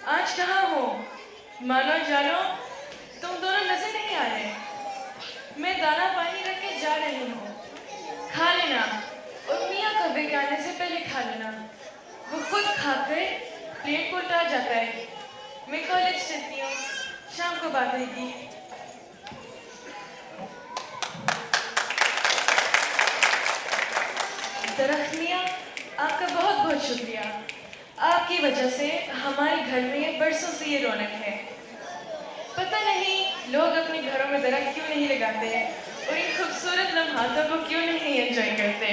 आज कहाँ हो? मानो जानो तुम दोनों नजर नहीं आ रहे। मैं दाना पानी रख के जा रही हूँ। खा लेना और मियाँ कभी के आने से पहले खा लेना। वो खुद खाकर प्लेट को उल्टा जाता है। मैं कॉलेज चलती हूँ, शाम को बात होगी। दरख्त मियाँ, आपका बहुत बहुत शुक्रिया। आपकी वजह से हमारे घर में बरसों से ये रौनक है। पता नहीं लोग अपने घरों में दरख्त क्यों नहीं लगाते और इन खूबसूरत लम्हातों को क्यों नहीं एंजॉय करते।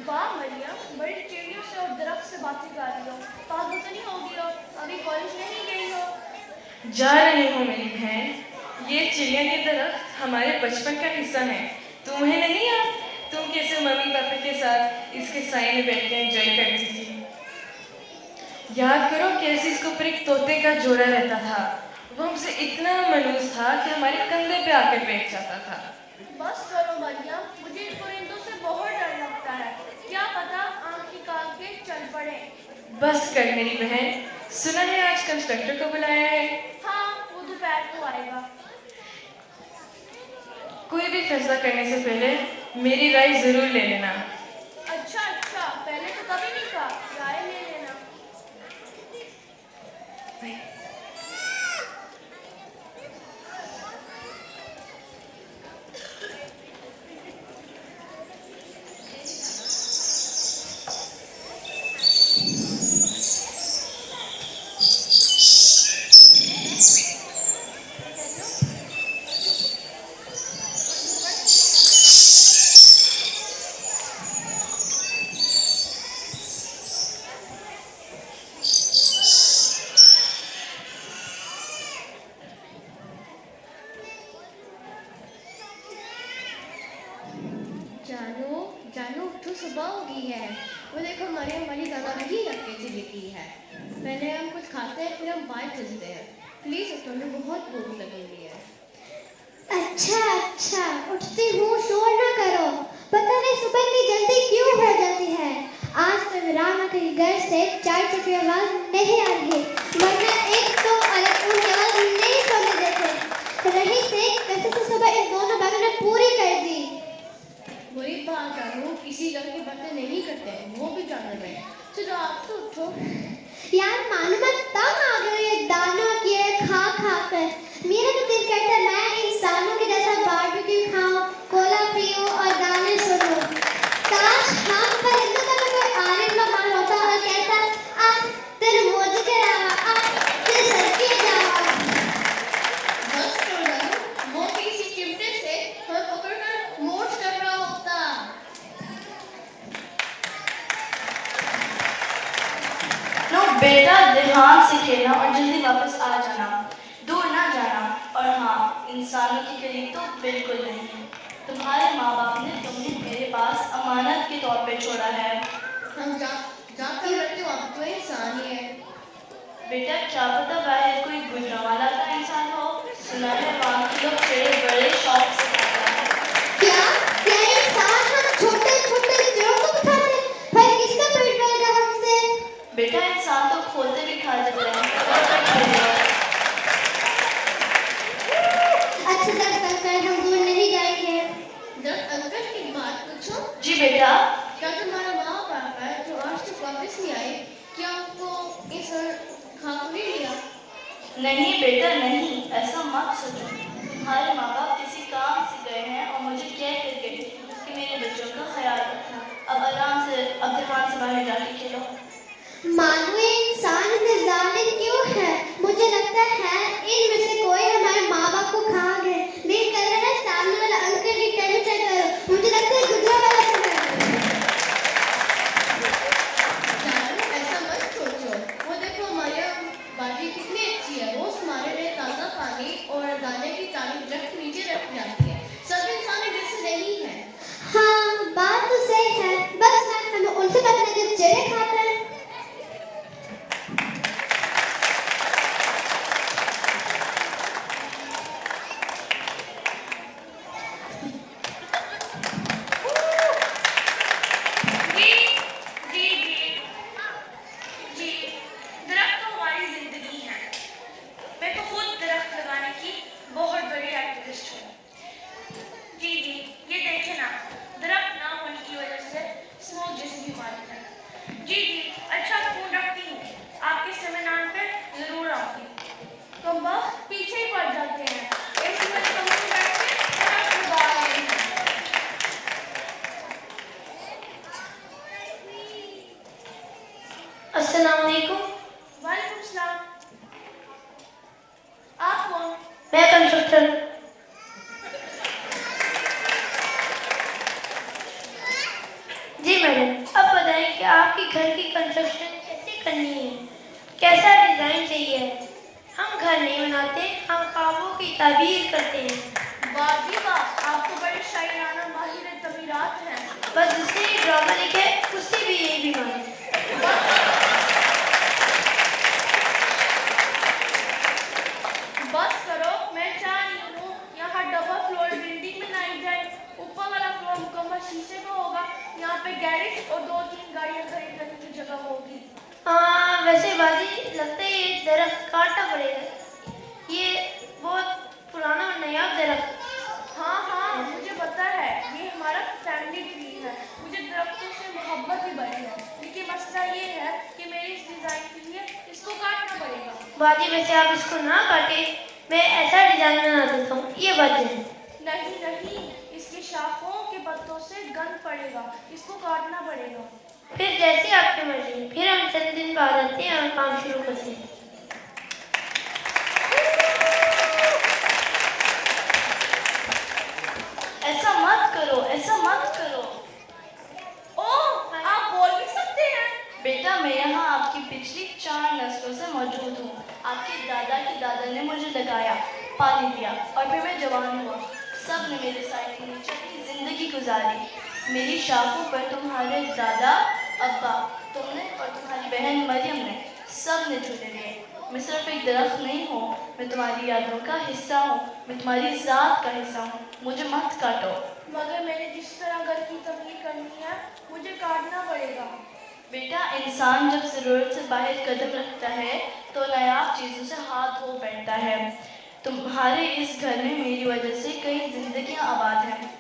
वाह मरियम, बड़ी चिड़ियों से और दरख्त से बातें कर रही हो। पागल तो नहीं होगी हो? अभी कॉलेज नहीं गई हो? जा रही हूँ मेरी बहन। ये चिड़िया के दरख्त हमारे बचपन का हिस्सा है। तुम्हें नहीं याद तुम कैसे मम्मी पापा के साथ इसके साए में बैठ के एंजॉय करती थी? याद करो कैसे इसके ऊपर एक तोते का जोड़ा रहता था। वो हमसे इतना मनूस था कि हमारे कंधे पे आकर बैठ जाता था। बस करो मरियम, मुझे इन परिंदों से बहुत डर लगता है। क्या पता आँख निकाल के चल पड़े। बस कर मेरी बहन। सुना है आज कंस्ट्रक्टर को बुलाया है। हाँ, वो दोपहर को आएगा। कोई भी फैसला करने से पहले मेरी राय जरूर ले लेना। अच्छा, पहले तो कभी नहीं कहा, राय ले लेना। जानू जानू उठो, सुबह हो गई है। वो देखो मरियम वाली गाना नहीं रख के चली गई है। पहले हम कुछ खाते हैं फिर हम बाहर चलते हैं। प्लीज उठो, हमें बहुत भूख लग रही है। अच्छा उठती हूँ, शोर ना करो। पता नहीं सुबह इतनी जल्दी क्यों हो जाती है। आज तो राना के घर से चाय की आवाज नहीं आ रही, वरना एक तो अलग उनकी आवाज नहीं सुनने देते। रही से कैसे से सुबह इन दोनों बातों ने पूरी कर दी। वही बात जानू, किसी घर की बातें नहीं करते, वो भी जानवर है। चलो आप तो उठो। यार मालूम तब आ गए ये दानों की खा कर। मेरा तो दिल करता मैं इंसानों के जैसा बारबेक्यू खाऊं, कोला पीऊं और गाने सुनूं। काश हम परिंदों का कोई आलिम मान होता और कहता अब तेरे मोज के रहा, अब तेरे सर के जावा। बस करो जानू, वो किसी चिमटे से हमें पकड़कर मोच कर रहा होता। लो बेटा, ध्यान से खेलना और जल्दी वापस आ जाना, दूर ना जाना। और हाँ, इंसानों के करीब तो बिल्कुल नहीं। तुम्हारे माँ बाप ने तुम्हें मेरे पास अमानत के तौर पे छोड़ा है। हम जाकर रहते हो, आप तो इंसान ही है। बेटा क्या पता बाहर कोई गुजरावाला का इंसान हो। सुना है वहाँ के लोग पेड़ बड़े शौक से खाते हैं। क्या इंसान हम छोटे छोटे कीड़ों को भी खाते हैं, पर किसका पेट भरेगा हमसे। बेटा इंसान तो खोलते भी खा जाते हैं। और क्या खेलेगा? अच्छा कर हम दूर नहीं जाएंगे। जब अंकल की बात पूछो। जी बेटा। क्या तुम्हारा माँ बाप है जो आज तक वापस नहीं आए? क्या उनको इस खा तो नहीं लिया? नहीं बेटा नहीं, ऐसा मत सोचो। तुम्हारे माँ बाप किसी काम से गए हैं और मुझे कह कर गए थे कि मेरे बच्चों का ख्याल रखना। अब आराम से अब ध्यान से बाहर जाके खेलो। मानो ये इंसान इतने जालिम क्यों है। मुझे लगता है इनमें से कोई हमारे माँ बाप को खा गए। दिल कर रहा है सामने वाला अंकल की टेंशन करो। मुझे लगता है गुजरा वाला समय। जानू ऐसा मत सोचो। वो देखो मरियम बाजी कितनी अच्छी है। रोज हमारे लिए ताज़ा पानी और दाने की चाली दरख्त नीचे रख जाती है। सब इंसान जैसे नहीं है। हाँ बात तो सही है, बस हमें उनसे बचने के चिड़े खाते हैं। जी, दरख्त तो हमारी कमबख्त पीछे ही पड़ जाते हैं। ऐसे में कमरे में बैठ के दरख्त लगा रहे हैं। अस्सलाम वालेकुम। वालेकुम सलाम। आप कौन? मैं कंस्ट्रक्टर। जी मैडम, अब बताएं कि आपके घर की कंस्ट्रक्शन कैसे करनी है, कैसा डिज़ाइन चाहिए। हम घर नहीं बनाते, हम ख्वाबों की ताबीर करते हैं। वाह जी वाह, आप तो बड़े शायराना माहिर तमीरात हैं। बस जिसने ये ड्रामा लिखे उससे भी यही बीमारी है। बस करो, मैं चाह रही हूँ यहाँ डबल फ्लोर बिल्डिंग बनाई जाए। ऊपर वाला फ्लोर मुकम्मल शीशे का होगा। यहाँ पे गैरेज और 2-3 गाड़ियाँ खड़ी करने की जगह होगी। हाँ वैसे बाजी लगता है ये दरख्त काटना पड़ेगा, ये बहुत पुराना और नायाब दरख्त। हाँ हाँ, मुझे पता है, ये हमारा फैमिली ट्री है। मुझे दरख्तों से मोहब्बत ही बड़ी है, लेकिन मसला ये है कि मेरे इस डिज़ाइन के लिए इसको काटना पड़ेगा। बाजी वैसे आप इसको ना काटे, मैं ऐसा डिजाइन बना देता हूँ, ये बात है। नहीं नहीं, इसकी शाखों के पत्तों से गंद पड़ेगा, इसको काटना पड़ेगा। फिर जैसे आपकी मर्जी, फिर हम चंद दिन बाद आते हैं और काम शुरू करते हैं। ऐसा मत करो, ऐसा मत करो। ओह, आप बोल भी सकते हैं? बेटा मैं यहाँ आपकी पिछली 4 नस्लों से मौजूद हूँ। आपके दादा के दादा ने मुझे लगाया, पानी दिया और फिर मैं जवान हुआ। सब ने मेरे साथ के नीचे अपनी ज़िंदगी गुजारी। मेरी शाखों पर तुम्हारे दादा, अब्बा, तुमने और तुम्हारी बहन मरियम ने, सब ने झूले लिए। मैं सिर्फ एक दरख्त नहीं हूँ, मैं तुम्हारी यादों का हिस्सा हूँ, मैं तुम्हारी ज़ात का हिस्सा हूँ। मुझे मत काटो। मगर मैंने जिस तरह घर की तमीर करनी है, मुझे काटना पड़ेगा। बेटा इंसान जब ज़रूरत से बाहर कदम रखता है तो नायाब चीज़ों से हाथ धो बैठता है। तुम्हारे इस घर में मेरी वजह से कई जिंदगियां आबाद हैं।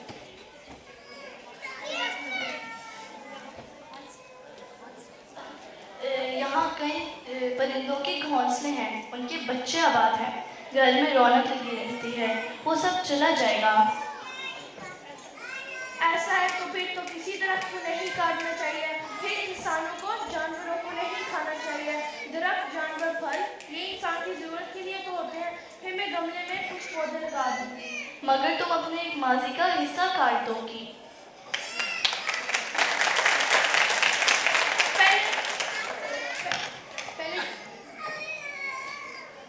यहाँ कई परिंदों के घोंसले हैं, उनके बच्चे आबाद हैं। घर में रौनक लगी रहती है, वो सब चला जाएगा। ऐसा है तो फिर तो किसी दरख्त को नहीं काटना चाहिए, फिर इंसानों को, जानवरों को नहीं खाना चाहिए। दरख्त, जानवर, फल ये इंसान की ज़रूरत के लिए तो होते हैं। फिर मैं गमले में कुछ पौधे लगा दूँगी। मगर तुम अपने एक माजी का हिस्सा काट दोगी।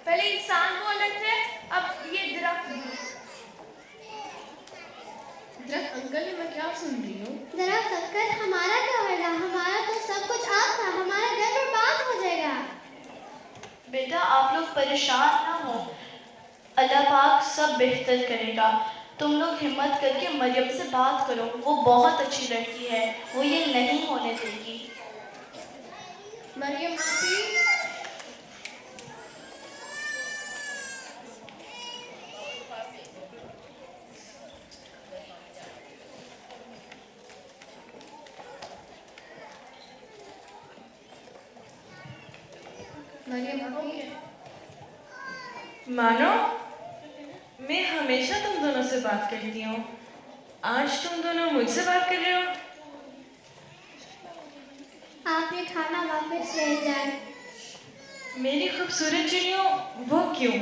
पहले इंसान वो अलग थे, अब ये दरख्त भी। दरख्त अंकल, मैं क्या सुन रही हूँ? दरख्त अंकल, हमारा क्या होगा? हमारा तो सब कुछ आप था, हमारा घर बर्बाद हो जाएगा। बेटा आप लोग परेशान ना हो, अल्लाह पाक सब बेहतर करेगा। तुम लोग हिम्मत करके मरियम से बात करो, वो बहुत अच्छी लड़की है, वो ये नहीं होने देगी। मरियम आंटी, मरियम आंटी, मानो मैं हमेशा तुम दोनों से बात करती हूँ, आज तुम दोनों मुझसे बात कर रहे हो। आप ये खाना वापस ले जाए। मेरी खूबसूरत चिड़ियों, वो क्यों?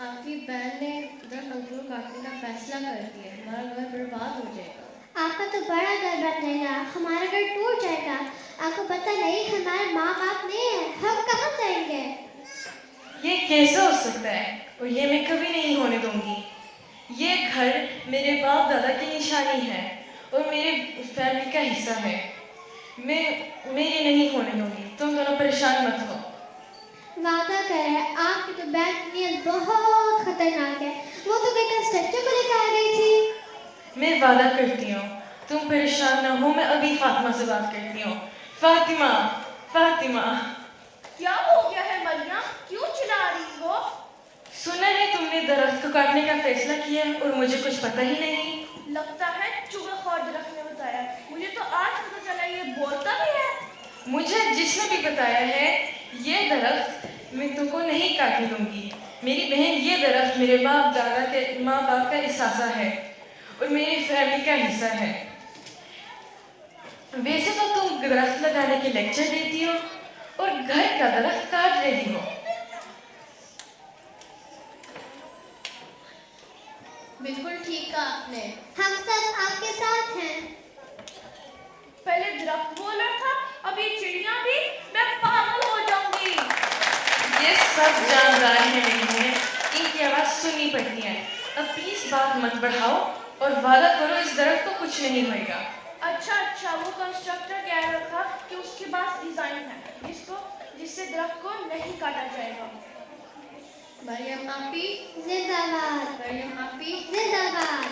आपकी बहन ने दरख्त अंकल को काटने का फैसला कर दिया, हमारा घर बर्बाद हो जाएगा। आपका तो बड़ा घर बन जाएगा, हमारा घर टूट जाएगा। आपको पता नहीं हमारे माँ बाप नहीं है, हम कहाँ जाएंगे? ये कैसे हो सकता है, और ये मैं कभी नहीं होने दूंगी। ये घर मेरे बाप दादा की निशानी है और मेरे फैमिली का हिस्सा है। मैं ये नहीं होने दूंगी, तुम दोनों परेशान मत हो। वादा करें, आपकी तो बहन की नीयत बहुत खतरनाक है। वो तो कहकर स्ट्रक्चर को लेकर आ गई थी। मैं वादा करती हूँ, तुम परेशान ना हो, मैं अभी फातिमा से बात करती हूँ। फातिमा, फातिमा। क्या हो गया है मरियम, क्यों चिल्ला रही हो? सुना है तुमने दरख्त को काटने का फैसला किया और मुझे कुछ पता ही नहीं। लगता है चुगलखोर दरख्त ने बताया, मुझे तो आज पता चला ये बोलता भी है। मुझे जिसने भी बताया है, ये दरख्त मैं तुमको नहीं काटने दूंगी। मेरी बहन ये दरख्त मेरे माँ बाप का इसासा है और मेरी फैमिली का हिस्सा है। वैसे तो तुम दरख्त लगाने के लेक्चर देती हो और घर का दरख्त काट रही हो। बिल्कुल ठीक कहा आपने। हम सब आपके साथ हैं। पहले दरख्त बोल रहा था, अब ये चिड़िया भी, मैं पागल हो जाऊंगी। ये सब जानदार हैं मेरी बहन, इनकी आवाज़ सुननी पड़ती है। अब प्लीज बात मत बढ़ाओ और वादा करो इस दरख्त को कुछ नहीं होएगा। अच्छा, वो कंस्ट्रक्टर कह रहा था कि उसके पास डिजाइन है जिससे दरख्त को नहीं काटा जाएगा। मरियम आपी जिंदाबाद। मरियम आपी जिंदाबाद।